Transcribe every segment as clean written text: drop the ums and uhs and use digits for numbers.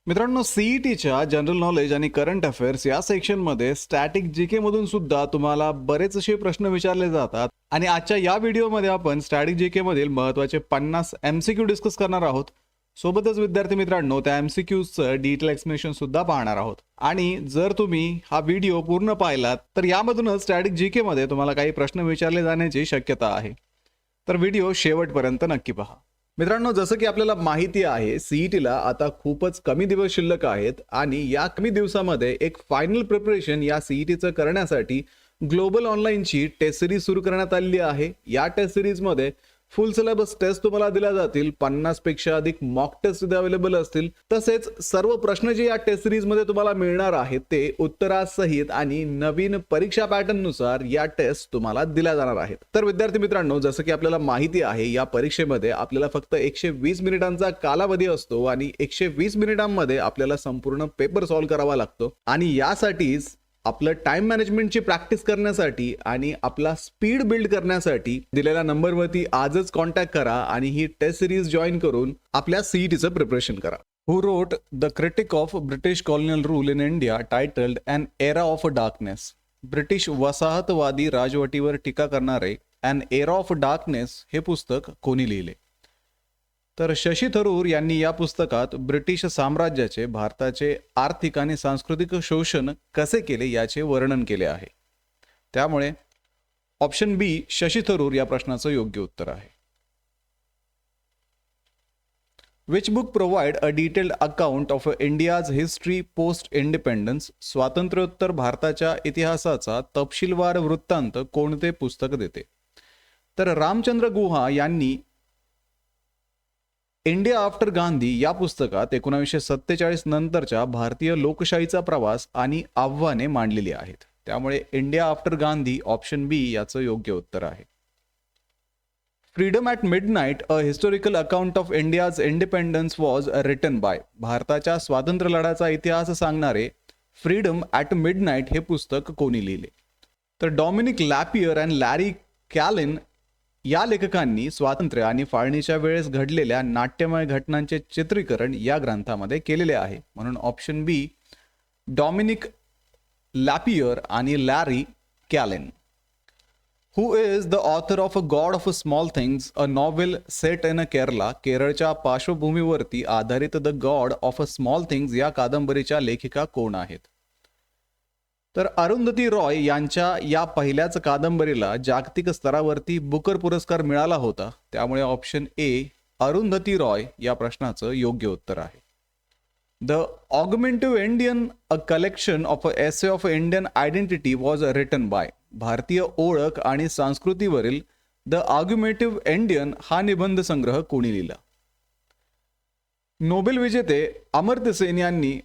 मित्रांनो, सीईटीच्या general knowledge आणि current affairs या सेक्शनमध्ये स्टॅटिक जीके मधून सुद्धा तुम्हाला बरेच असे प्रश्न विचारले जातात आणि आजच्या या व्हिडिओमध्ये आपण स्टॅटिक जीके मधील महत्त्वाचे 50 एमसीक्यू डिस्कस करणार आहोत. सोबतच विद्यार्थी मित्रांनो, त्या एमसीक्यूजचं डिटेल एक्सप्लेनेशन सुद्धा पाहणार आहोत. आणि जर तुम्ही हा व्हिडिओ पूर्ण पाहिलात तर यामधूनच स्टॅटिक जीके मध्ये तुम्हाला काही प्रश्न विचारले जाण्याची शक्यता आहे. तर व्हिडिओ शेवटपर्यंत नक्की पहा. मित्रांनो, जसं की आपल्याला माहिती आहे, सीईटीला आता खूपच कमी दिवस शिल्लक आहेत आणि या कमी दिवसामध्ये एक फायनल प्रिपरेशन या सीईटीचं करण्यासाठी ग्लोबल ऑनलाईनची टेस्ट सिरीज सुरू करण्यात आलेली आहे. या टेस्ट सिरीजमध्ये फुल सिलेबस टेस्ट तुम्हाला दिल्या जातील, 50 पेक्षा अधिक मॉक टेस्ट सुद्धा अवेलेबल असतील. तसेच सर्व प्रश्न जे या टेस्ट सिरीज मध्ये तुम्हाला मिळणार आहेत ते उत्तरासहित आणि नवीन परीक्षा पॅटर्न नुसार या टेस्ट तुम्हाला दिल्या जाणार आहेत. तर विद्यार्थी मित्रांनो, जसं की आपल्याला माहिती आहे, या परीक्षेमध्ये आपल्याला फक्त 120 मिनिटांचा कालावधी असतो आणि 120 मिनिटांमध्ये आपल्याला संपूर्ण पेपर सॉल्व्ह करावा लागतो. आणि यासाठीच आपलं टाइम मॅनेजमेंटची प्रॅक्टिस करण्यासाठी आणि आपला स्पीड बिल्ड करण्यासाठी दिलेल्या नंबरवरती आजच कॉन्टॅक्ट करा आणि ही टेस्ट सिरीज जॉईन करून आपल्या सीईटीचं प्रिपरेशन करा. Who wrote the critic of British colonial rule in India titled an era of darkness. British वसाहतवादी राजवटीवर टीका करणारे अन एरा ऑफ डार्कनेस हे पुस्तक कोणी लिहिले? तर शशी थरूर यांनी या पुस्तकात ब्रिटिश साम्राज्याचे भारताचे आर्थिक आणि सांस्कृतिक शोषण कसे केले याचे वर्णन केले आहे. त्यामुळे ऑप्शन बी शशी थरूर या प्रश्नाचं योग्य उत्तर आहे. Which book provide a detailed account of India's history post independence. स्वातंत्र्योत्तर भारताच्या इतिहासाचा तपशीलवार वृत्तांत कोणते पुस्तक देते? तर रामचंद्र गुहा यांनी इंडिया आफ्टर गांधी या पुस्तकात 1947 नंतरच्या भारतीय लोकशाहीचा प्रवास आणि आव्हाने मांडलेली आहेत. त्यामुळे इंडिया आफ्टर गांधी ऑप्शन बी याचं योग्य उत्तर आहे. Freedom at midnight a historical account of India's independence was written bye. भारताच्या स्वातंत्र्य लढ्याचा इतिहास सांगणारे फ्रीडम ॲट मिडनाईट हे पुस्तक कोणी लिहिले? तर डॉमिनिक लॅपियर अँड लॅरी कॅलिन या लेखकांनी स्वातंत्र्य आणि फाळणीच्या वेळेस घडलेल्या नाट्यमय घटनांचे चित्रीकरण या ग्रंथामध्ये केलेले आहे. म्हणून ऑप्शन बी डॉमिनिक लॅपियर आणि Larry Collins. Who is the author of a god of small things a novel set in Kerala. केरळच्या पार्श्वभूमीवरती आधारित the god of a small things या कादंबरीच्या लेखिका कोण आहेत? तर अरुंधती रॉय यांच्या या पहिल्याच कादंबरीला जागतिक स्तरावरती बुकर पुरस्कार मिळाला होता. त्यामुळे ऑप्शन ए अरुंधती रॉय या प्रश्नाचं योग्य उत्तर आहे. The argumentative Indian a collection of essay of Indian identity was written by. भारतीय ओळख आणि संस्कृतीवरील द ऑगमेंटिव्ह इंडियन हा निबंध संग्रह कोणी लिहिला? नोबेल विजेते अमर्त्य सेन यांनी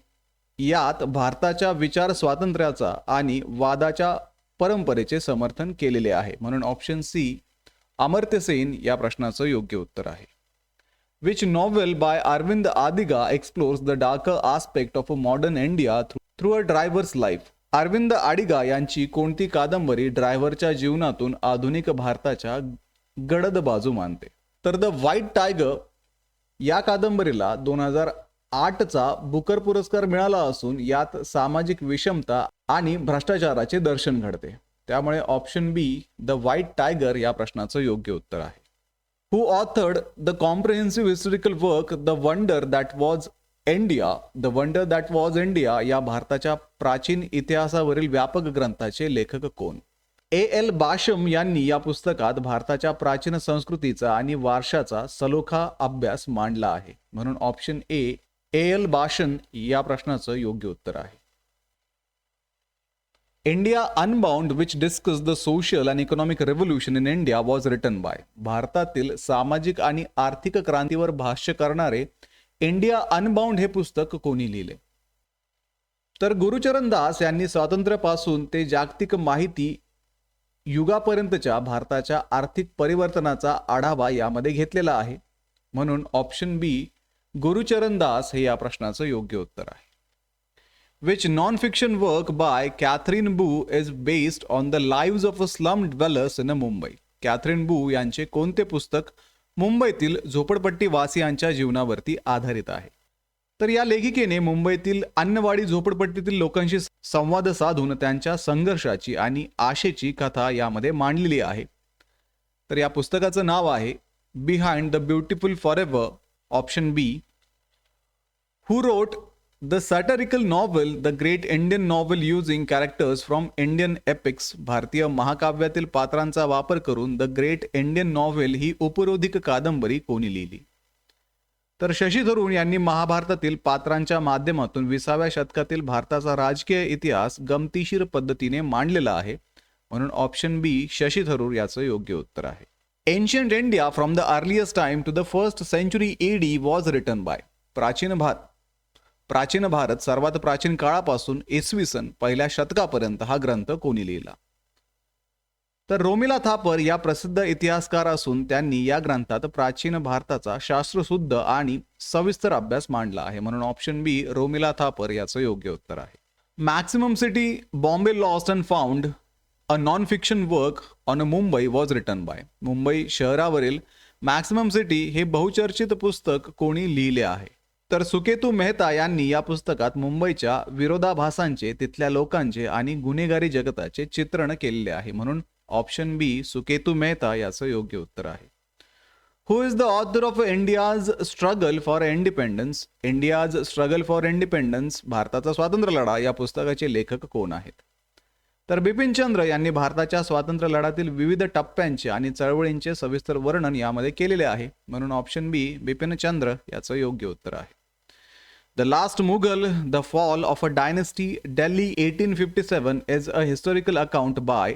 यात भारताच्या विचार स्वातंत्र्याचा आणि वादाच्या परंपरेचे समर्थन केलेले आहे. म्हणून ऑप्शन सी अमर्त्य सेन या प्रश्नाचं योग्य उत्तर आहे. Which novel by Aravind Adiga explores the darker aspect of a modern India through a driver's life. Aravind Adiga यांची कोणती कादंबरी ड्रायव्हरच्या जीवनातून आधुनिक भारताच्या गडद बाजू मानते? तर द व्हाईट टायगर या कादंबरीला 2008चा बुकर पुरस्कार मिळाला असून यात सामाजिक विषमता आणि भ्रष्टाचाराचे दर्शन घडते. त्यामुळे option B the white tiger या प्रश्नाचं योग्य उत्तर आहे. Who authored the comprehensive historical work the wonder that was India. The wonder that was India या भारताच्या प्राचीन इतिहासावरील व्यापक ग्रंथाचे लेखक कोण? ए.एल. बाशम यांनी या पुस्तकात भारताच्या प्राचीन संस्कृतीचा आणि वारशाचा सलोखा अभ्यास मांडला आहे. म्हणून ऑप्शन ए.एल. बाशन या प्रश्नाचं योग्य उत्तर आहे. India unbound which discuss the social and economic revolution in India was written by. भारतातील सामाजिक आणि आर्थिक क्रांतीवर भाष्य करणारे इंडिया अनबाउंड हे पुस्तक कोणी लिहिले? तर गुरुचरण दास यांनी स्वातंत्र्यापासून ते जागतिक माहिती युगापर्यंतच्या भारताच्या आर्थिक परिवर्तनाचा आढावा यामध्ये घेतलेला आहे. म्हणून ऑप्शन बी गुरुचरण दास हे या प्रश्नाचं योग्य उत्तर आहे. Which non fiction work by Katherine Boo is based on the lives of slum dwellers in Mumbai. Katherine Boo यांचे कोणते पुस्तक मुंबईतील झोपडपट्टी वासियांच्या जीवनावरती आधारित आहे? तर या लेखिकेने मुंबईतील अन्नवाडी झोपडपट्टीतील लोकांशी संवाद साधून त्यांच्या संघर्षाची आणि आशेची कथा यामध्ये मांडलेली आहे. तर या पुस्तकाचं नाव आहे behind the beautiful forever. Option B. Who wrote the satirical novel the great Indian novel using characters from Indian epics. भारतीय महाकाव्यातील पात्रांचा वापर करून द ग्रेट इंडियन नॉव्हल ही उपरोधिक कादंबरी कोणी लिहिली? तर शशी थरूर यांनी महाभारतातील पात्रांच्या माध्यमातून 20व्या शतकातील भारताचा राजकीय इतिहास गमतीशीर पद्धतीने मांडलेला आहे, म्हणून ऑप्शन बी शशी थरूर याचं योग्य उत्तर आहे. Ancient India from the earliest time to the first century AD was written by. प्राचीन भारत सर्वात प्राचीन काळापासून इसवी सन पहिल्या शतकापर्यंत हा ग्रंथ कोणी लिहिला? तर रोमिला थापर या प्रसिद्ध इतिहासकार असून त्यांनी या ग्रंथात प्राचीन भारताचा शास्त्रशुद्ध आणि सविस्तर अभ्यास मांडला आहे, म्हणून ऑप्शन बी रोमिला थापर याचं योग्य उत्तर आहे. Maximum city Bombay lost and found a non fiction work on a Mumbai was written by. Mumbai शहरावरील मॅक्सिमम सिटी हे बहुचर्चित पुस्तक कोणी लिहिले आहे? तर सुकेतू मेहता यांनी या पुस्तकात मुंबईच्या विरोधाभासांचे, तिथल्या लोकांचे आणि गुन्हेगारी जगताचे चित्रण केलेले आहे, म्हणून ऑप्शन बी सुकेतू मेहता याचं योग्य उत्तर आहे. Who is the author of India's struggle for independence. India's struggle for independence भारताचा स्वातंत्र्य लढा या पुस्तकाचे लेखक कोण आहेत? तर बिपिन चंद्र यांनी भारताच्या स्वातंत्र्य लढ्यातील विविध टप्प्यांचे आणि चळवळींचे सविस्तर वर्णन यामध्ये केलेले आहे, म्हणून ऑप्शन बी बिपिन चंद्र याचं योग्य उत्तर आहे. The last Mughal the fall of a dynasty Delhi 1857 is a historical account by.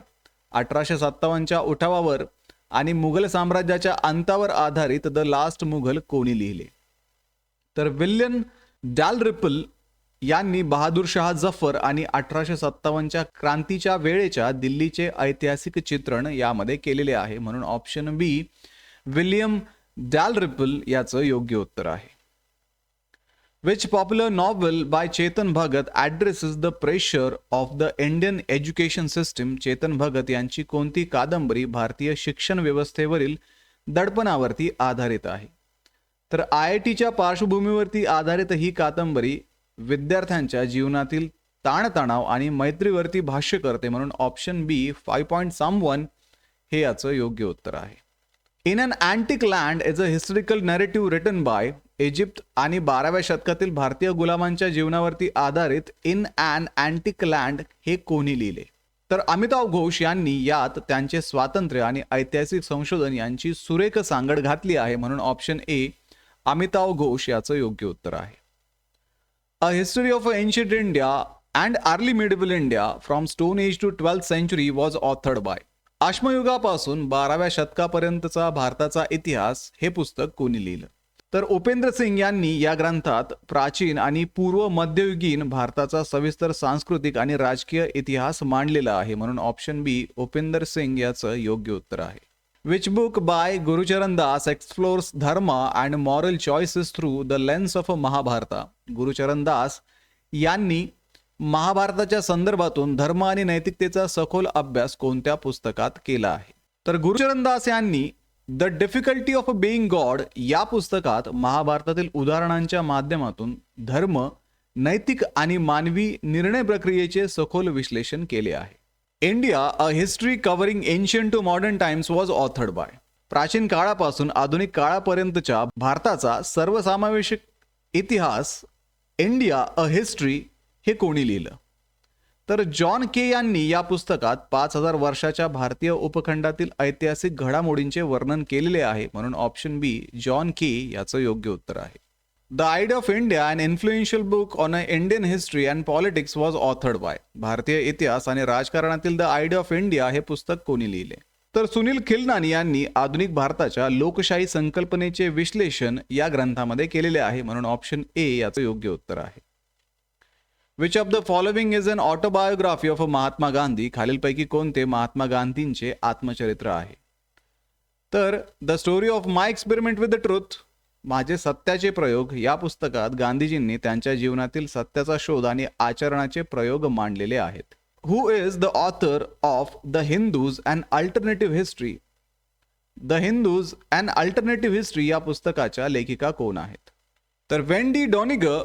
1857च्या उठावावर आणि मुघल साम्राज्याच्या अंतावर आधारित द लास्ट मुघल कोणी लिहिले? तर विल्यम डॅलरिपल यांनी बहादूर शाह जफर आणि 1857च्या क्रांतीच्या वेळेच्या दिल्लीचे ऐतिहासिक चित्रण यामध्ये केलेले आहे, म्हणून ऑप्शन बी विल्यम डॅलरिपल याचं योग्य उत्तर आहे. Which popular novel by Chetan Bhagat addresses the pressure of the Indian education system? Chetan Bhagat यांची कोणती कादंबरी भारतीय शिक्षण व्यवस्थेवरील दडपणावरती आधारित आहे? तर IITच्या पार्श्वभूमीवरती आधारित ही कादंबरी विद्यार्थ्यांच्या जीवनातील ताणतणाव आणि मैत्रीवरती भाष्य करते, म्हणून ऑप्शन बी 5.1 हे याचं योग्य उत्तर आहे. In an antique land is a historical narrative written by. Egypt आणि 12व्या शतकातील भारतीय गुलामांच्या जीवनावरती आधारित इन अॅन अँटिक लँड हे कोणी लिहिले? तर अमिताव घोष यांनी यात त्यांचे स्वातंत्र्य आणि ऐतिहासिक संशोधन यांची सुरेख सांगड घातली आहे, म्हणून ऑप्शन ए अमिताव घोष याचं योग्य उत्तर आहे. A history of ancient India and early medieval India from stone age to 12th century was authored by. अश्मयुगापासून 12व्या शतकापर्यंतचा भारताचा इतिहास हे पुस्तक कोणी लिहिलं? तर उपेंद्र सिंग यांनी या ग्रंथात प्राचीन आणि पूर्व मध्ययुगीन भारताचा सविस्तर सांस्कृतिक आणि राजकीय इतिहास मांडलेला आहे, म्हणून ऑप्शन बी उपेंद्र सिंग याचं योग्य उत्तर आहे. Which book by Gurcharan Das explores dharma and moral choices through the lens of Mahabharata. Gurcharan Das यांनी महाभारताच्या संदर्भातून धर्म आणि नैतिकतेचा सखोल अभ्यास कोणत्या पुस्तकात केला आहे? तर गुरुचरण दास यांनी the difficulty of being God या पुस्तकात महाभारतातील उदाहरणांच्या माध्यमातून धर्म, नैतिक आणि मानवी निर्णय प्रक्रियेचे सखोल विश्लेषण केले आहे. India a history covering ancient to modern times was authored by. प्राचीन काळापासून आधुनिक काळापर्यंतच्या भारताचा सर्वसमावेशक इतिहास इंडिया अ हिस्ट्री हे कोणी लिहिलं? तर जॉन के यांनी या पुस्तकात 5000 वर्षाच्या भारतीय उपखंडातील ऐतिहासिक घडामोडींचे वर्णन केलेले आहे, म्हणून ऑप्शन बी जॉन के याचं योग्य उत्तर आहे. The idea of India an influential book on a Indian history and politics was authored by. भारतीय इतिहास आणि राजकारणातील द आयडिया ऑफ इंडिया हे पुस्तक कोणी लिहिले? तर सुनील खिलनानी यांनी आधुनिक भारताच्या लोकशाही संकल्पनेचे विश्लेषण या ग्रंथामध्ये केलेले आहे, म्हणून ऑप्शन ए याचं योग्य उत्तर आहे. Which of the following is an autobiography of Mahatma Gandhi. खालीलपैकी कोणते महात्मा गांधींचे आत्मचरित्र आहे? तर the story of my experiment with the truth, माझे सत्याचे प्रयोग या पुस्तकात गांधीजींनी त्यांच्या जीवनातील सत्याचा शोध आणि आचरणाचे प्रयोग मांडलेले आहेत. Who is the author of the Hindus and alternative history. The Hindus and alternative history या पुस्तकाच्या लेखिका कोण आहेत? तर वेंडी डॉनिगर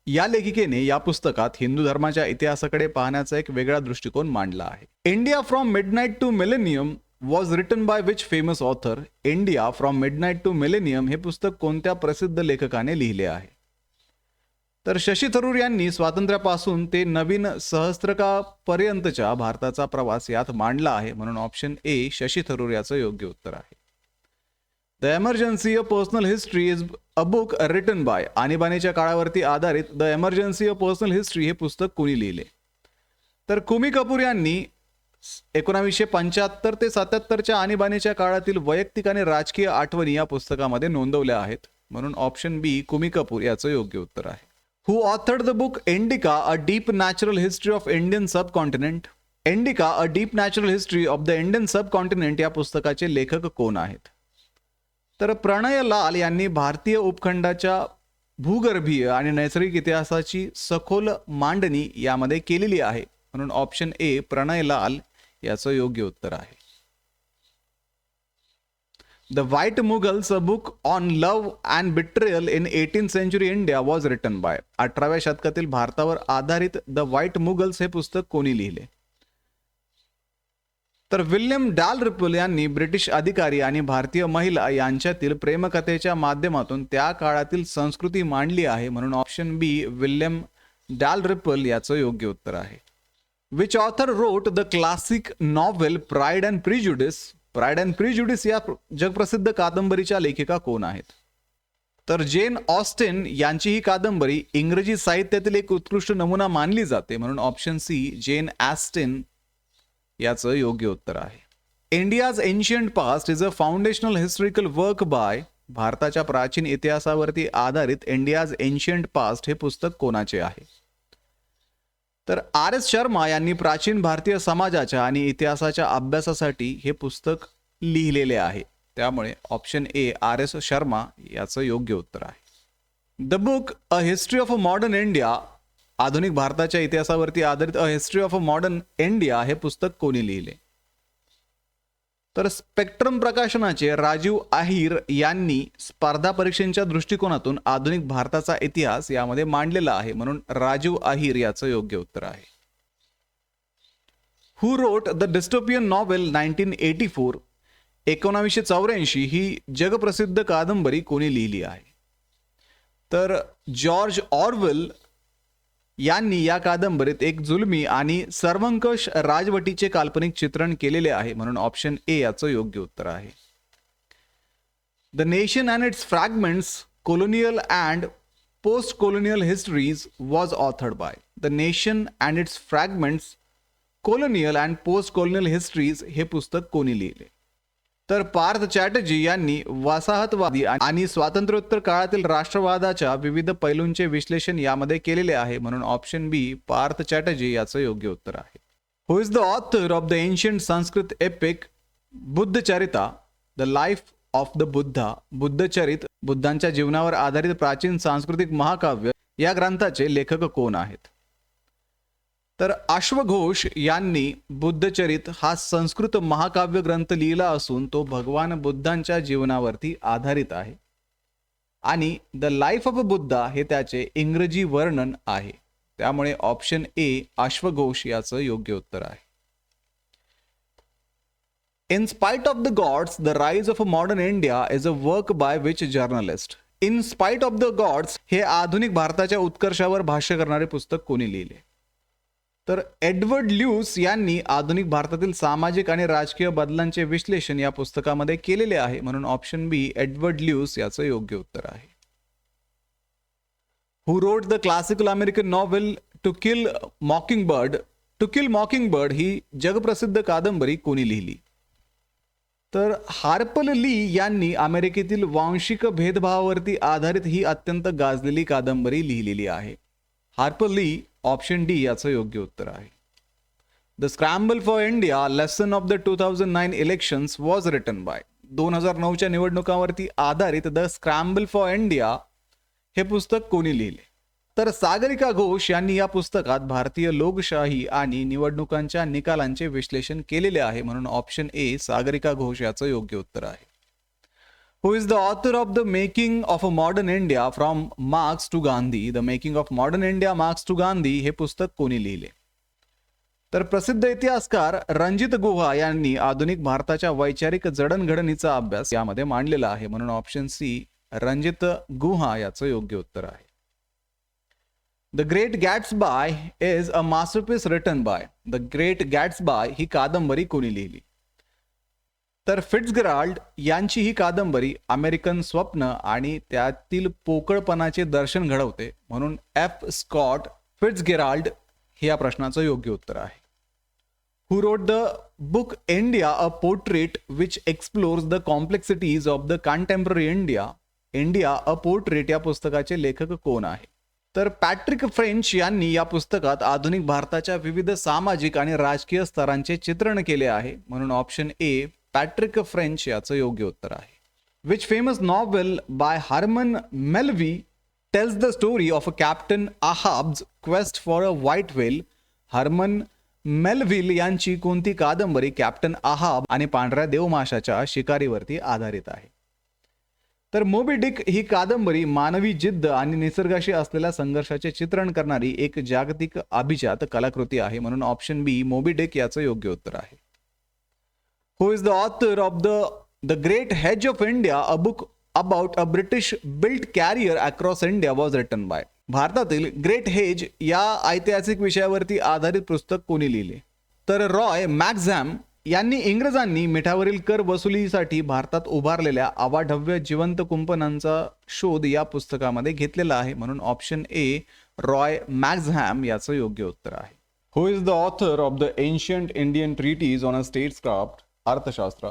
या लेखिकेने या पुस्तकात हिंदू धर्माच्या इतिहासाकडे पाहण्याचा एक वेगळा दृष्टिकोन मांडला आहे. India from midnight to millennium was written by which famous author. India from midnight to millennium हे पुस्तक कोणत्या प्रसिद्ध लेखकाने लिहिले आहे? तर शशी थरूर यांनी स्वातंत्र्यापासून ते नवीन सहस्त्रकापर्यंतच्या भारताचा प्रवास यात मांडला आहे, म्हणून ऑप्शन ए शशी थरूर याचं योग्य उत्तर आहे. The emergency a personal history is a book written by. आणीबाणीच्या काळावरती आधारित the emergency a personal history हे पुस्तक कोणी लिहिले? तर कुमी कपूर यांनी 1975 ते 77च्या आणीबाणीच्या काळातील वैयक्तिक आणि राजकीय आठवणी या पुस्तकामध्ये नोंदवल्या आहेत, म्हणून ऑप्शन बी कुमी कपूर याचं योग्य उत्तर आहे. Who authored the book Indica a deep natural history of Indian subcontinent. Indica a deep natural history of the Indian subcontinent या पुस्तकाचे लेखक कोण आहेत? तर प्रणय लाल यांनी भारतीय उपखंडाच्या भूगर्भीय आणि नैसर्गिक इतिहासाची सखोल मांडणी यामध्ये केलेली आहे, म्हणून ऑप्शन ए प्रणय लाल याचं योग्य उत्तर आहे. The white Mughals a book on love and betrayal in 18th century India was written by. 18व्या शतकातील भारतावर आधारित द व्हाईट मुघल्स हे पुस्तक कोणी लिहिले? तर विल्यम डालरिपल यांनी ब्रिटिश अधिकारी आणि भारतीय महिला यांच्यातील प्रेमकथेच्या माध्यमातून त्या काळातील संस्कृती मांडली आहे, म्हणून ऑप्शन बी विल्यम डालरिपल याचं योग्य उत्तर आहे. Which author wrote the classic novel pride and prejudice. Pride and prejudice या जगप्रसिद्ध कादंबरीच्या लेखिका कोण आहेत? तर जेन ऑस्टिन यांची ही कादंबरी इंग्रजी साहित्यातील एक उत्कृष्ट नमुना मानली जाते, म्हणून ऑप्शन सी जेन ऑस्टिन याचं योग्य उत्तर आहे. India's ancient past is a foundational historical work by. भारताच्या प्राचीन इतिहासावरती आधारित इंडियाज एन्शियंट पास्ट हे पुस्तक कोणाचे आहे? तर आर एस शर्मा यांनी प्राचीन भारतीय समाजाच्या आणि इतिहासाच्या अभ्यासासाठी हे पुस्तक लिहिलेले आहे, त्यामुळे option A R S Sharma याचं योग्य उत्तर आहे. The book a history of a modern India. आधुनिक भारताच्या इतिहासावरती आधारित a history of a modern India हे पुस्तक कोणी लिहिले? तर स्पेक्ट्रम प्रकाशनाचे राजीव आहिर यांनी स्पर्धा परीक्षांच्या दृष्टिकोनातून आधुनिक भारताचा इतिहास यामध्ये मांडलेला आहे, म्हणून राजीव आहिर याचं योग्य उत्तर आहे. Who wrote the dystopian novel 1984. 1984 ही जगप्रसिद्ध कादंबरी कोणी लिहिली आहे? तर जॉर्ज ऑरवेल यांनी या कादंबरीत एक जुलमी आणि सर्वंकष राजवटीचे काल्पनिक चित्रण केलेले आहे, म्हणून ऑप्शन ए याचं योग्य उत्तर आहे. The nation and it's fragments colonial and post colonial histories was authored bye. The nation and it's fragments colonial and post colonial histories हे पुस्तक कोणी लिहिले? तर पार्थ चॅटर्जी यांनी वसाहतवादी आणि स्वातंत्र्योत्तर काळातील राष्ट्रवादाच्या विविध पैलूंचे विश्लेषण यामध्ये केलेले आहे, म्हणून ऑप्शन बी पार्थ चॅटर्जी याचं योग्य उत्तर आहे. Who is the author of the ancient Sanskrit epic Buddhacharita. The life of the Buddha. Buddhacharita बुद्धांच्या जीवनावर आधारित प्राचीन सांस्कृतिक महाकाव्य या ग्रंथाचे लेखक कोण आहेत? तर अश्वघोष यांनी बुद्धचरित हा संस्कृत महाकाव्य ग्रंथ लिहिला असून तो भगवान बुद्धांच्या जीवनावरती आधारित आहे आणि the life of a Buddha हे त्याचे इंग्रजी वर्णन आहे, त्यामुळे ऑप्शन ए अश्वघोष याचं योग्य उत्तर आहे. In spite of the gods the rise of a modern India is a work by which journalist. In spite of the gods हे आधुनिक भारताच्या उत्कर्षावर भाष्य करणारे पुस्तक कोणी लिहिले? तर एडवर्ड ल्यूस यांनी आधुनिक भारतातील सामाजिक आणि राजकीय बदलांचे विश्लेषण या पुस्तकामध्ये केलेले आहे, म्हणून ऑप्शन बी एडवर्ड ल्यूस याचं योग्य उत्तर आहे. Who wrote the classical American novel to kill mockingbird. To kill mockingbird ही जगप्रसिद्ध कादंबरी कोणी लिहिली? तर हार्पर ली यांनी अमेरिकेतील वांशिक भेदभावावरती आधारित ही अत्यंत गाजलेली कादंबरी लिहिलेली आहे. हार्पर ली ऑप्शन डी याचं योग्य उत्तर आहे. The scramble for India lesson of the 2009 elections was written by. 2009च्या निवडणुकांवरती आधारित द स्क्रॅम्बल फॉर इंडिया हे पुस्तक कोणी लिहिले? तर सागरिका घोष यांनी या पुस्तकात भारतीय लोकशाही आणि निवडणुकांच्या निकालांचे विश्लेषण केलेले आहे, म्हणून ऑप्शन ए सागरिका घोष याचं योग्य उत्तर आहे. Who is the author of The Making of a Modern India from Marx to Gandhi? The Making of Modern India, Marx to Gandhi हे पुस्तक कोणी लिहिले? तर प्रसिद्ध इतिहासकार रणजित गुहा यांनी आधुनिक भारताच्या वैचारिक जडणघडणीचा अभ्यास यामध्ये मांडलेला आहे, म्हणून ऑप्शन सी रणजित गुहा याचं योग्य उत्तर आहे. The great Gatsby is a masterpiece written by. The great Gatsby ही कादंबरी कोणी लिहिली? तर फिट्झगेराल्ड यांची ही कादंबरी अमेरिकन स्वप्न आणि त्यातील पोकळपणाचे दर्शन घडवते, म्हणून एफ स्कॉट फिट्झगेराल्ड हे या प्रश्नाचं योग्य उत्तर आहे. Who wrote the book India, a portrait which explores the complexities of the contemporary India? India, a portrait या पुस्तकाचे लेखक कोण आहे? तर पॅट्रिक फ्रेंच यांनी या पुस्तकात आधुनिक भारताच्या विविध सामाजिक आणि राजकीय स्तरांचे चित्रण केले आहे, म्हणून ऑप्शन ए पॅट्रिक फ्रेंच याचं योग्य उत्तर आहे. Which famous novel by Herman Melville tells the story of a Captain Ahab's quest for a white whale? Herman Melville यांची कोणती कादंबरी कॅप्टन आहाब आणि पांढऱ्या देवमाशाच्या शिकारीवरती आधारित आहे? तर मोबी डिक ही कादंबरी मानवी जिद्द आणि निसर्गाशी असलेल्या संघर्षाचे चित्रण करणारी एक जागतिक अभिजात कलाकृती आहे, म्हणून ऑप्शन बी मोबी डिक याचं योग्य उत्तर आहे. Who is the author of the great hedge of India, a book about a British built carrier across India was written by? भारतातील ग्रेट हेज या ऐतिहासिक विषयावरती आधारित पुस्तक कोणी लिहिले? तर रॉय मॅक्झॅम यांनी इंग्रजांनी मिठावरील कर वसुलीसाठी भारतात उभारलेल्या अवाढव्य जिवंत कुंपणांचा शोध या पुस्तकामध्ये घेतलेला आहे, म्हणून ऑप्शन ए रॉय मॅक्झॅम याचं योग्य उत्तर आहे. Who is the author of the ancient Indian treatise on a statecraft? Arthashastra.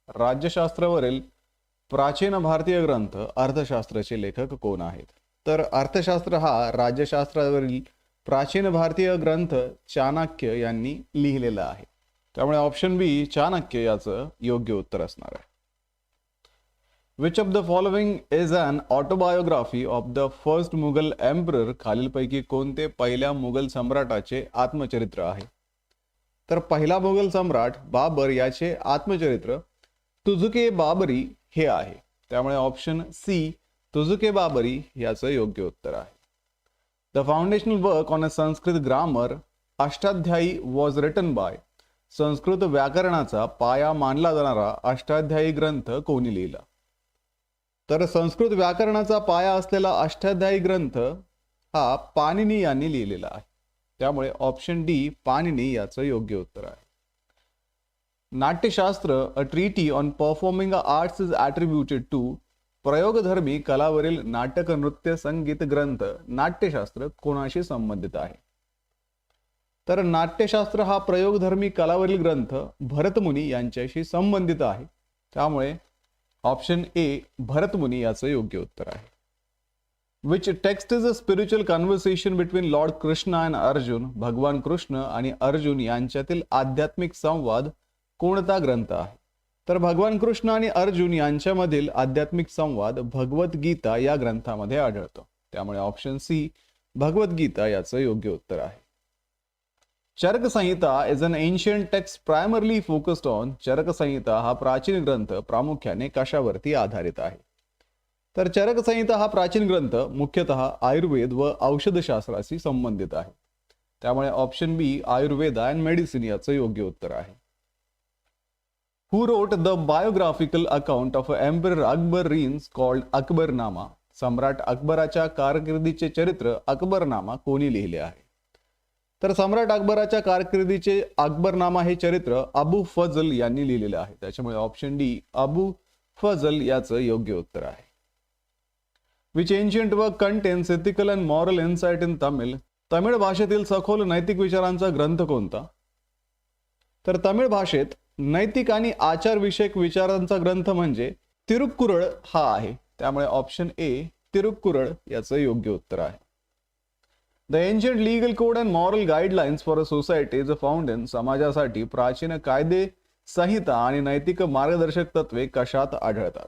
राज्यशास्त्रावरील प्राचीन भारतीय ग्रंथ अर्थशास्त्राचे लेखक कोण आहेत? तर अर्थशास्त्र हा राज्यशास्त्रावरील प्राचीन भारतीय ग्रंथ चाणक्य यांनी लिहिलेला आहे, त्यामुळे ऑप्शन बी चाणक्य याचं योग्य उत्तर असणार आहे. Which of the following is an autobiography of the first Mughal emperor? खालीलपैकी कोणते पहिल्या मुघल सम्राटाचे आत्मचरित्र आहे? तर पहिला मुघल सम्राट बाबर याचे आत्मचरित्र तुझुके बाबरी हे आहे, त्यामुळे ऑप्शन सी तुझुके बाबरी याचं योग्य उत्तर आहे. The foundational work on a Sanskrit grammar Ashtadhyayi was written bye? Sanskrit व्याकरणाचा पाया मानला जाणारा अष्टाध्यायी ग्रंथ कोणी लिहिला? तर संस्कृत व्याकरणाचा पाया असलेला अष्टाध्यायी ग्रंथ हा पाणिनी यांनी लिहिलेला आहे, त्यामुळे ऑप्शन डी पाणिनी याचं योग्य उत्तर आहे. Natyashastra, a treatise on performing arts is attributed to? प्रयोगधर्मी कलावरील नाटक नृत्य संगीत ग्रंथ नाट्यशास्त्र कोणाशी संबंधित आहे? तर नाट्यशास्त्र हा प्रयोगधर्मी कलावरील ग्रंथ भरतमुनी यांच्याशी संबंधित आहे, त्यामुळे ऑप्शन ए भरतमुनी याचं योग्य उत्तर आहे. Which text is a spiritual conversation between Lord Krishna and Arjun? भगवान कृष्ण आणि अर्जुन यांच्यातील आध्यात्मिक संवाद कोणता ग्रंथ आहे? तर भगवान कृष्ण आणि अर्जुन यांच्यामधील आध्यात्मिक संवाद भगवद्गीता या ग्रंथामध्ये आढळतो, त्यामुळे ऑप्शन सी भगवद्गीता याचं योग्य उत्तर आहे. Charaka Samhita is an ancient text primarily focused on? Charaka Samhita हा प्राचीन ग्रंथ प्रामुख्याने कशावरती आधारित आहे? तर चरक संहिता हा प्राचीन ग्रंथ मुख्यतः आयुर्वेद व औषधशास्त्राशी संबंधित आहे, त्यामुळे option B Ayurveda and medicine याचं योग्य उत्तर आहे. Who wrote the biographical account of Emperor Akbar reigns called Akbarnama? सम्राट अकबराच्या कारकिर्दीचे चरित्र अकबरनामा कोणी लिहिले आहे? तर सम्राट अकबराच्या कारकिर्दीचे अकबरनामा हे चरित्र अबू फजल यांनी लिहिलेले आहे, त्याच्यामुळे ऑप्शन डी अबू फजल याचं योग्य उत्तर आहे. Which ancient work contains ethical and moral insight in Tamil? Tamil भाषेतील सखोल नैतिक विचारांचा ग्रंथ कोणता? तर तमिळ भाषेत नैतिक आणि आचारविषयक विचारांचा ग्रंथ म्हणजे तिरुक्कुरळ हा आहे, त्यामुळे ऑप्शन ए तिरुक्कुरळ याचं योग्य उत्तर आहे. The ancient legal code and moral guidelines for a society is found in? समाजासाठी प्राचीन कायदे संहिता आणि नैतिक मार्गदर्शक तत्वे कशात आढळतात?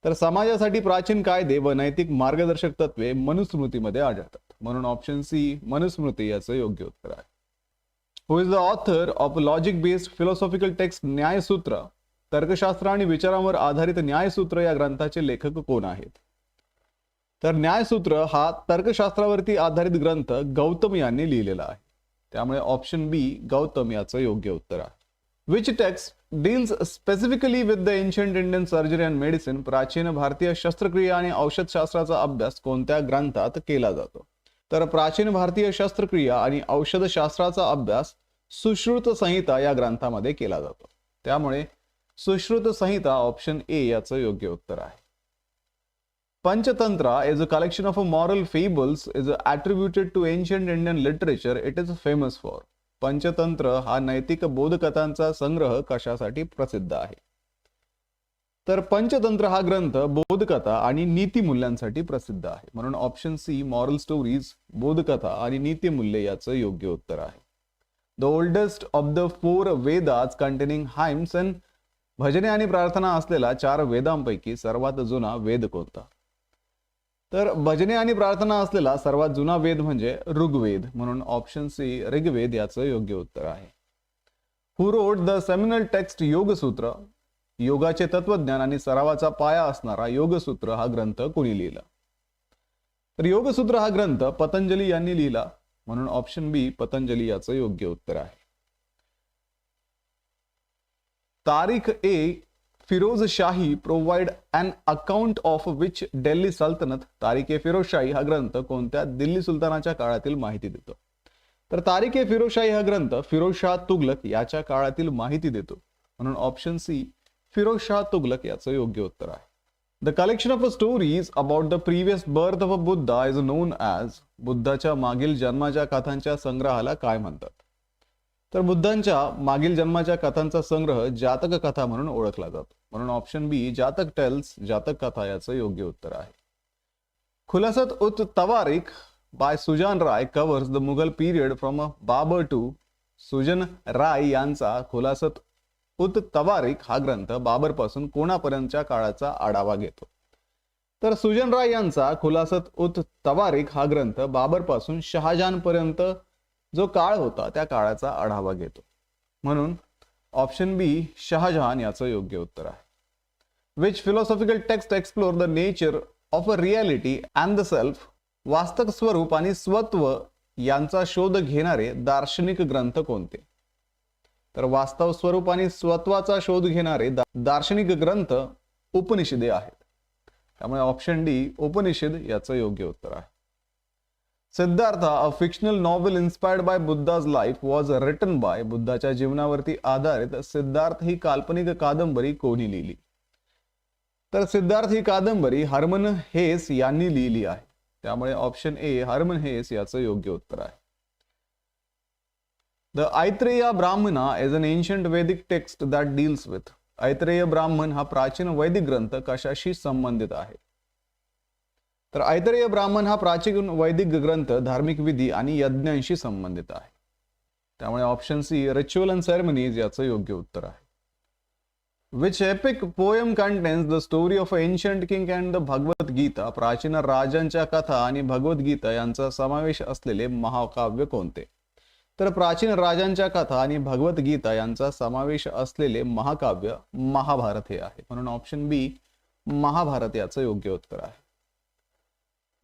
तर समाजासाठी प्राचीन कायदे व नैतिक मार्गदर्शक तत्वे मनुस्मृतीमध्ये आढळतात, म्हणून ऑप्शन सी मनुस्मृती याचं योग्य उत्तर आहे. Who is the author of logic based philosophical text Nyayasutra? तर्कशास्त्र आणि विचारांवर आधारित न्यायसूत्र या ग्रंथाचे लेखक कोण आहेत? तर न्यायसूत्र हा तर्कशास्त्रावरती आधारित ग्रंथ गौतम यांनी लिहिलेला आहे. त्यामुळे ऑप्शन बी गौतम याचं योग्य उत्तर आहे. Which text deals specifically with the ancient Indian surgery and medicine? प्राचीन भारतीय शस्त्रक्रिया आणि औषधशास्त्राचा अभ्यास कोणत्या ग्रंथात केला जातो? तर प्राचीन भारतीय शस्त्रक्रिया आणि औषधशास्त्राचा अभ्यास सुश्रुत संहिता या ग्रंथामध्ये केला जातो. त्यामुळे सुश्रुत संहिता ऑप्शन ए याचं योग्य उत्तर आहे. Panchatantra is a collection of moral fables is attributed to ancient Indian literature. It is famous for. Panchatantra हा नैतिक बोधकथांचा संग्रह कशासाठी प्रसिद्ध आहे? तर पंचतंत्र हा ग्रंथ बोधकथा आणि नीतिमूल्यांसाठी प्रसिद्ध आहे. म्हणून ऑप्शन सी मॉरल स्टोरीज, बोधकथा आणि नीतिमूल्य याचं योग्य उत्तर आहे. The oldest of the 4 Vedas containing hymns and भजने आणि प्रार्थना असलेला 4 वेदांपैकी सर्वात जुना वेद कोणता? तर भजने आणि प्रार्थना असलेला सर्वात जुना वेद म्हणजे ऋग्वेद. म्हणून ऑप्शन सी ऋग्वेद याचं योग्य उत्तर आहे. Who wrote the seminal text Yogasutra? योगाचे तत्वज्ञान आणि सरावाचा पाया असणारा योगसूत्र हा ग्रंथ कोणी लिहिला? तर योगसूत्र हा ग्रंथ पतंजली यांनी लिहिला. म्हणून ऑप्शन बी पतंजली याचं योग्य उत्तर आहे. तारीख e Firoz Shahi provide an account of which Delhi Sultanate? Tarikh ए फिरोजशाही हा ग्रंथ कोणत्या दिल्ली सुलतानाच्या काळातील माहिती देतो? तर तारीख ए फिरोजशाही हा ग्रंथ फिरोजशाह तुगलक याच्या काळातील माहिती देतो. म्हणून ऑप्शन सी फिरोजशाह तुगलक याचं योग्य उत्तर आहे. The collection of stories about the previous birth of Buddha is non as? बुद्धाच्या मागील जन्माच्या कथांच्या संग्रहाला काय म्हणतात? तर बुद्धांच्या मागील जन्माच्या कथांचा संग्रह जातक कथा म्हणून ओळखला जातो. म्हणून ऑप्शन बी जातक टेल्स, जातक कथा याचं योग्य उत्तर आहे. Khulasat ut Tawarikh by Sujan Rai covers the Mughal period from Babur to? Sujan Rai यांचा खुलासत उत तवारीख हा ग्रंथ बाबर पासून कोणापर्यंतच्या काळाचा आढावा घेतो? तर सुजन राय यांचा खुलासत उत तवारीख हा ग्रंथ बाबर पासून शहाजहान पर्यंत जो काळ होता त्या काळाचा आढावा घेतो. म्हणून ऑप्शन बी शहाजहान याचं योग्य उत्तर आहे. Which philosophical text explore the nature of a reality and the self? वास्तव स्वरूप आणि स्वत्व यांचा शोध घेणारे दार्शनिक ग्रंथ कोणते? तर वास्तव स्वरूप आणि स्वत्वाचा शोध घेणारे दार्शनिक ग्रंथ उपनिषदे आहेत. त्यामुळे ऑप्शन डी उपनिषद याचं योग्य उत्तर आहे. Siddharth a fictional novel inspired bye Buddha's life was written bye? बुद्धाच्या जीवनावरती आधारित सिद्धार्थ ही काल्पनिक कादंबरी कोणी लिहिली? तर सिद्धार्थ ही कादंबरी हर्मन हेस यांनी लिहिली आहे. त्यामुळे ऑप्शन ए हर्मन हेस याचं योग्य उत्तर आहे. द ऐत्रेय ब्राह्मणा इज अन एन्शियंट वैदिक text that deals with? Aitareya ब्राह्मण हा प्राचीन वैदिक ग्रंथ कशाशी संबंधित आहे? तर ऐतरेय ब्राह्मण हा प्राचीन वैदिक ग्रंथ धार्मिक विधी आणि यज्ञांशी संबंधित आहे. त्यामुळे option C ritual and ceremonies याचं योग्य उत्तर आहे. Which epic poem contains the story of ancient king and the Bhagavad Gita? प्राचीन राजांच्या कथा आणि भगवद्गीता यांचा समावेश असलेले महाकाव्य कोणते? तर प्राचीन राजांच्या कथा आणि भगवद्गीता यांचा समावेश असलेले महाकाव्य महाभारत हे आहे. म्हणून ऑप्शन बी महाभारत याचं योग्य उत्तर आहे.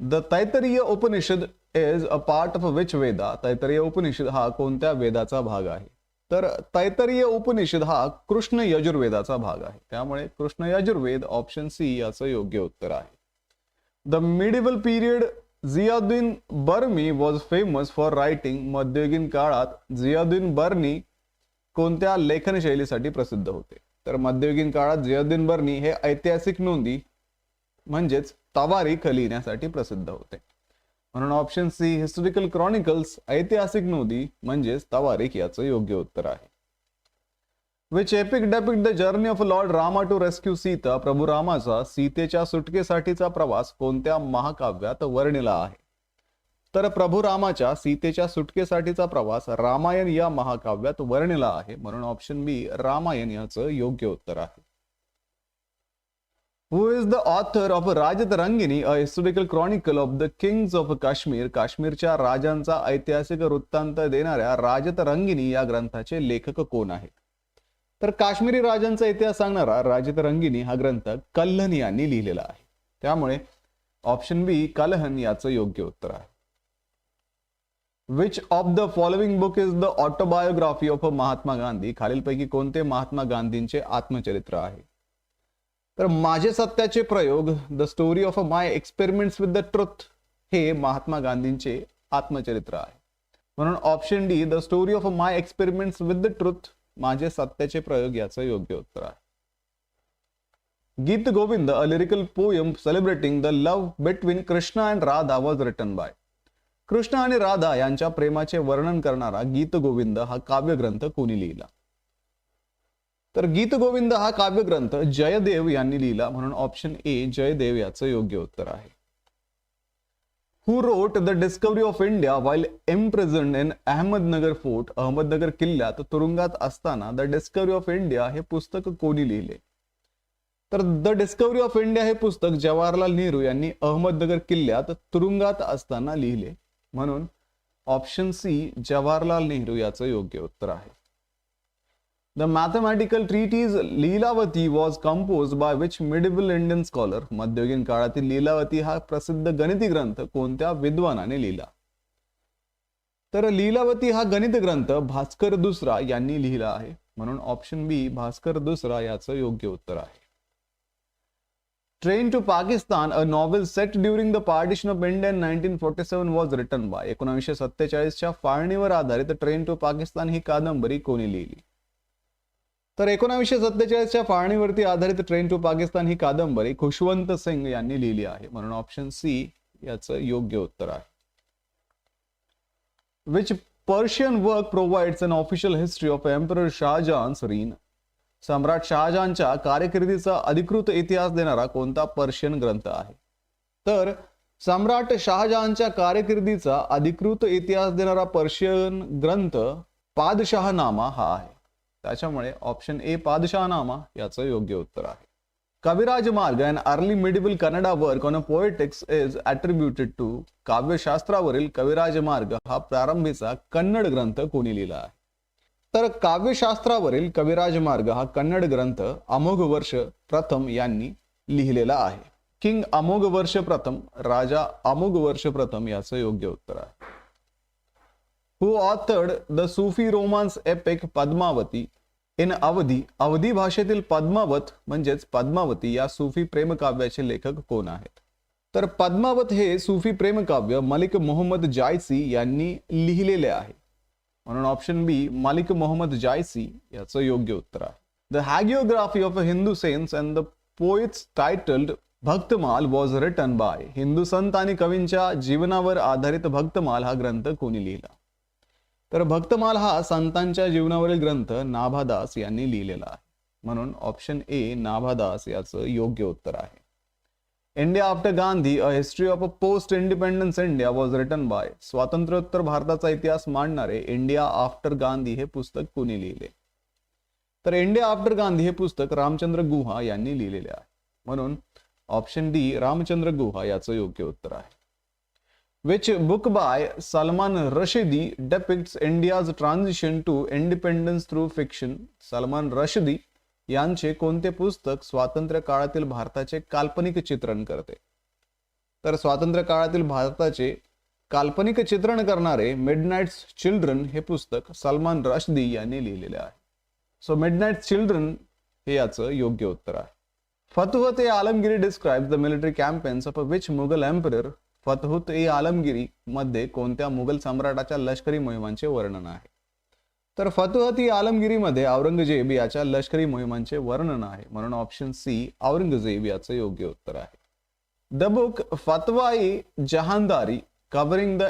The Taittiriya Upanishad is a part of which Veda? Taittiriya Upanishad हा कोणत्या वेदाचा भाग आहे? तर तैत्तरीय उपनिषद हा कृष्ण यजुर्वेदाचा भाग आहे. त्यामुळे कृष्ण यजुर्वेद ऑप्शन सी याचं योग्य उत्तर आहे. द मिडिवल पीरियड जियाउद्दीन बर्मी वॉज फेमस फॉर रायटिंग? मध्ययुगीन काळात जियाउद्दीन बर्नी कोणत्या लेखन शैलीसाठी प्रसिद्ध होते? तर मध्ययुगीन काळात जियाउद्दीन बर्नी हे ऐतिहासिक नोंदी म्हणजेच तवारीख लिहिण्यासाठी प्रसिद्ध होते. म्हणून ऑप्शन सी हिस्टॉरिकल क्रॉनिकल्स ऐतिहासिक नोंदी म्हणजेच तवारीख याचं योग्य उत्तर आहे. Which epic depict the journey of lord Rama to rescue Sita? प्रभू रामाचा सीतेच्या सुटकेसाठीचा प्रवास कोणत्या महाकाव्यात वर्णिला आहे? तर प्रभू रामाच्या सीतेच्या सुटकेसाठीचा प्रवास रामायण या महाकाव्यात वर्णिला आहे. म्हणून ऑप्शन बी रामायण याचं योग्य उत्तर आहे. Who is the author of Rajatarangini, a historical chronicle of the kings of Kashmir? काश्मीरच्या राजांचा ऐतिहासिक वृत्तांत देणाऱ्या राजतरंगिणी या ग्रंथाचे लेखक कोण आहेत? तर काश्मीरी राजांचा इतिहास सांगणारा राजित रंगिनी हा ग्रंथ कल्हण यांनी लिहिलेला आहे. त्यामुळे ऑप्शन बी कल्हण याचं योग्य उत्तर आहे. Which of the following book is the autobiography of Mahatma Gandhi? खालीलपैकी कोणते महात्मा गांधींचे आत्मचरित्र आहे? तर माझे सत्याचे प्रयोग, the story of my experiments with the truth हे महात्मा गांधींचे आत्मचरित्र आहे. म्हणून option D, the story of my experiments with the truth, माझे सत्याचे प्रयोग याचं योग्य उत्तर आहे. Geet Govind, a lyrical poem celebrating the love between Krishna and Radha was written by? Krishna आणि राधा यांच्या प्रेमाचे वर्णन करणारा गीत गोविंद हा काव्यग्रंथ कोणी लिहिला? तर गीत गोविंद हा काव्यग्रंथ जयदेव यांनी लिहिला. म्हणून ऑप्शन ए, जयदेव याचं योग्य उत्तर आहे. Who wrote the discovery of India while imprisoned in Ahmednagar fort? Ahmednagar किल्ल्यात तुरुंगात असताना द डिस्कवरी ऑफ इंडिया हे पुस्तक कोणी लिहिले? तर द डिस्कवरी ऑफ इंडिया हे पुस्तक जवाहरलाल नेहरू यांनी अहमदनगर किल्ल्यात तुरुंगात असताना लिहिले. म्हणून ऑप्शन सी, जवाहरलाल नेहरू याचं योग्य उत्तर आहे. The mathematical treatise Lilavati was compose by which medieval Indian scholar? मध्ययुगीन काळातील लीलावती हा प्रसिद्ध गणिती ग्रंथ कोणत्या विद्वानाने लिहिला? तर लीलावती हा गणित ग्रंथ भास्कर दुसरा यांनी लिहिला आहे. म्हणून ऑप्शन बी, भास्कर दुसरा याचं योग्य उत्तर आहे. Train to Pakistan, a novel set during the partition of India in 1947 was written by? 1947च्या फाळणीवर आधारित ट्रेन टू पाकिस्तान ही कादंबरी कोणी लिहिली? तर 1947च्या फाळणीवरती आधारित ट्रेन टू पाकिस्तान ही कादंबरी खुशवंत सिंग यांनी लिहिली आहे. म्हणून ऑप्शन सी याचं योग्य उत्तर आहे. Which Persian work provides an official history of emperor Shahjahan's reign? सम्राट शहाजहानच्या कारकिर्दीचा अधिकृत इतिहास देणारा कोणता पर्शियन ग्रंथ आहे? तर सम्राट शहाजहानच्या कारकिर्दीचा अधिकृत इतिहास देणारा पर्शियन ग्रंथ पादशाहनामा हा आहे. त्याच्यामुळे ऑप्शन ए, पादशाहनामा याचं योग्य उत्तर आहे. Kaviraja Marga, an early medieval Kannada work on a poetics is attributed to? काव्यशास्त्रावरील कविराज मार्ग हा प्रारंभीचा कन्नड ग्रंथ कोणी लिहिला आहे? तर काव्यशास्त्रावरील कविराज मार्ग हा कन्नड ग्रंथ अमोघ वर्ष प्रथम यांनी लिहिलेला आहे. किंग अमोघ वर्ष प्रथम, राजा अमोघ वर्ष प्रथम याचं योग्य उत्तर आहे. Who authored the Sufi romance epic Padmavati in अवधी? अवधी भाषेतील पद्मावत म्हणजेच पद्मावती या सुफी प्रेमकाव्याचे लेखक कोण आहेत? तर पद्मावत हे सुफी प्रेमकाव्य मलिक मोहम्मद जायसी यांनी लिहिलेले आहे. म्हणून ऑप्शन बी, मलिक मोहम्मद जायसी याचं योग्य उत्तर आहे. The hagiography of a Hindu saints and the poets titled Bhaktamal was written by? Hindu संत आणि कवींच्या जीवनावर आधारित भक्तमाल हा ग्रंथ कोणी लिहिला? तर भक्तमाल हा संतांच्या जीवनावरील ग्रंथ नाभादास यांनी लिहिलेला आहे. म्हणून ऑप्शन ए, नाभादास याचं योग्य उत्तर आहे. India after Gandhi, a history of a post independence India was written bye? स्वातंत्र्योत्तर भारताचा इतिहास मांडणारे इंडिया आफ्टर गांधी हे पुस्तक कोणी लिहिले? तर इंडिया आफ्टर गांधी हे पुस्तक रामचंद्र गुहा यांनी लिहिलेले आहे. म्हणून ऑप्शन डी, रामचंद्र गुहा याचं योग्य उत्तर आहे. Which book by Salman Rushdie depicts India's transition to independence through fiction? Salman Rushdie यांचे कोणते पुस्तक स्वातंत्र्य काळातील भारताचे काल्पनिक चित्रण करते? तर स्वातंत्र्य काळातील भारताचे काल्पनिक चित्रण करणारे मिडनाइट्स चिल्ड्रन हे पुस्तक सलमान रशदी यांनी लिहिलेले आहे. सो मिडनाइट्स चिल्ड्रन हे याचं योग्य उत्तर आहे. Fatuhat e Alamgiri describes the military campaigns of which Mughal emperor? Fatuhat e Alamgiri मध्ये कोणत्या मुघल सम्राटाच्या लष्करी मोहिमांचे वर्णन आहे? तर फतुहत ए आलमगिरी मध्ये औरंगजेब याच्या लष्करी मोहिमांचे वर्णन आहे. म्हणून ऑप्शन सी, औरंगजेब याचं योग्य उत्तर आहे. The book Fatawa e Jahandari covering the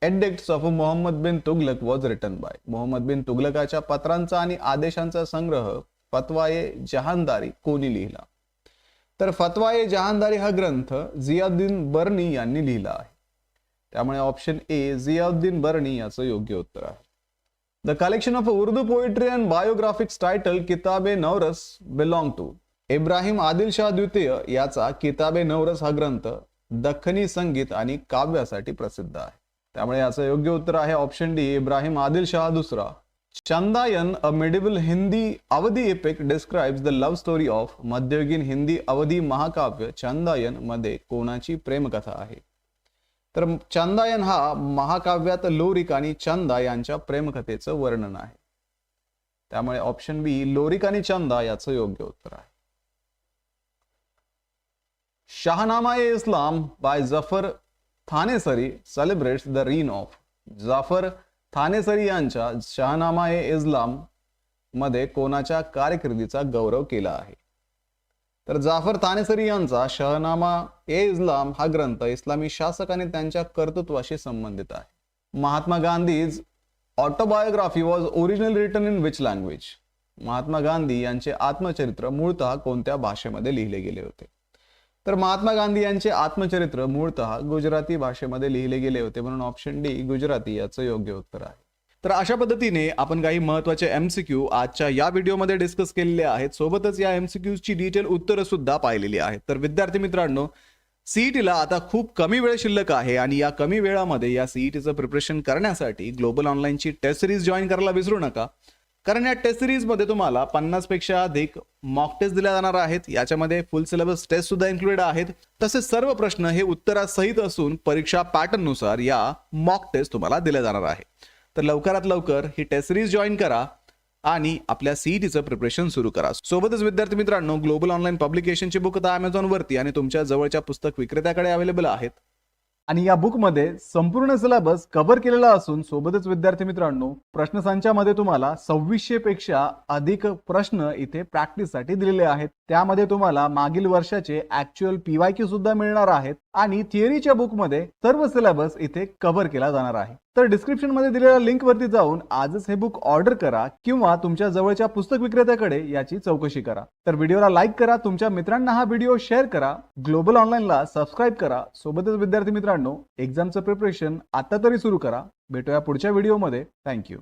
edicts of Muhammad bin Tughlaq was written by? Muhammad bin तुगलकाच्या पत्रांचा आणि आदेशांचा संग्रह फतवा ए जहानदारी कोणी लिहिला? तर फतवा ए जहानदारी हा ग्रंथ जियाउद्दीन बर्नी यांनी लिहिला आहे. त्यामुळे ऑप्शन ए, जियाउद्दीन बर्नी याचं योग्य उत्तर आहे. The collection of Urdu poetry and biographics title Kitab e Navras belong to? Ibrahim Adil Shah द्वितीय याचा किताब ए नवरस हा ग्रंथ दख्खनी संगीत आणि काव्यासाठी प्रसिद्ध आहे. त्यामुळे याचं योग्य उत्तर आहे ऑप्शन डी, इब्राहिम आदिल शाह दुसरा. चंदायन, अ मेडिवल हिंदी अवधी epic, describes the love story of. मध्ययुगीन हिंदी अवधी महाकाव्य चंदायन मध्ये कोणाची प्रेमकथा आहे? तर चंदायन हा महाकाव्यात लोरिक आणि चंदा यांच्या प्रेमकथेचं वर्णन आहे. त्यामुळे ऑप्शन बी लोरिक आणि चंदा याचं योग्य उत्तर आहे. शाहनामा-ए-इस्लाम बाय जफर थानेसरी सेलिब्रेट्स द रीन ऑफ. जाफर थानेसरी यांच्या शाहनामा-ए-इस्लाम मध्ये कोणाच्या कारकिर्दीचा गौरव केला आहे? तर जाफर थानेसरी यांचा शाहनामा-ए-इस्लाम हा ग्रंथ इस्लामी शासक आणि त्यांच्या कर्तृत्वाशी संबंधित आहे. Mahatma Gandhi's autobiography was originally written in which language. Mahatma Gandhi यांचे आत्मचरित्र मूळतः कोणत्या भाषेमध्ये लिहिले गेले होते? तर महात्मा गांधी यांचे आत्मचरित्र मूळतः गुजराती भाषेमध्ये लिहिले गेले होते, म्हणून ऑप्शन डी गुजराती याचं योग्य उत्तर आहे. तर अशा पद्धतीने आपण काही महत्त्वाचे एमसीक्यू आजच्या या व्हिडिओमध्ये डिस्कस केलेले आहेत. सोबतच या एमसीक्यूची डिटेल उत्तरं सुद्धा पाहिलेली आहेत. तर विद्यार्थी मित्रांनो, सीईटीला आता खूप कमी वेळ शिल्लक आहे आणि या कमी वेळामध्ये या सीईटीचं प्रिपरेशन करण्यासाठी ग्लोबल ऑनलाईनची टेस्ट सिरीज जॉईन करायला विसरू नका. कारण या टेस्ट सिरीजमध्ये तुम्हाला 50 पेक्षा अधिक मॉक टेस्ट दिल्या जाणार आहेत. याच्यामध्ये फुल सिलेबस टेस्ट सुद्धा इन्क्लुडेड आहेत. तसेच सर्व प्रश्न हे उत्तरासहित असून परीक्षा पॅटर्न नुसार या मॉक टेस्ट तुम्हाला दिल्या जाणार आहे. तर लवकरात लवकर ही टेस्ट सिरीज जॉईन करा आणि आपल्या सीईटीचं प्रिपरेशन सुरू करा. सोबतच विद्यार्थी मित्रांनो, ग्लोबल ऑनलाईन पब्लिकेशनची बुक आता Amazon वरती आणि तुमच्या जवळच्या पुस्तक विक्रेत्याकडे अवेलेबल आहेत. आणि या बुकमध्ये संपूर्ण सिलेबस कव्हर केलेला असून सोबतच विद्यार्थी मित्रांनो, प्रश्नसंचामध्ये तुम्हाला 2600 पेक्षा अधिक प्रश्न इथे प्रॅक्टिससाठी दिलेले आहेत. त्यामध्ये तुम्हाला मागील वर्षाचे ऍक्च्युअल PYQ सुद्धा मिळणार आहेत आणि थिअरीच्या बुकमध्ये सर्व सिलेबस इथे कव्हर केला जाणार आहे. तर डिस्क्रिप्शन मध्ये दिलेल्या लिंक वरती जाऊन आजच हे बुक ऑर्डर करा किंवा तुमच्या जवळच्या पुस्तक विक्रेत्याकडे याची चौकशी करा. तर व्हिडिओला लाईक करा, तुमच्या मित्रांना हा व्हिडिओ शेअर करा, ग्लोबल ऑनलाईनला सबस्क्राईब करा. सोबतच विद्यार्थी मित्रांनो, एक्झामचं प्रिपरेशन आता तरी सुरू करा. भेटूया पुढच्या व्हिडिओमध्ये. थँक्यू.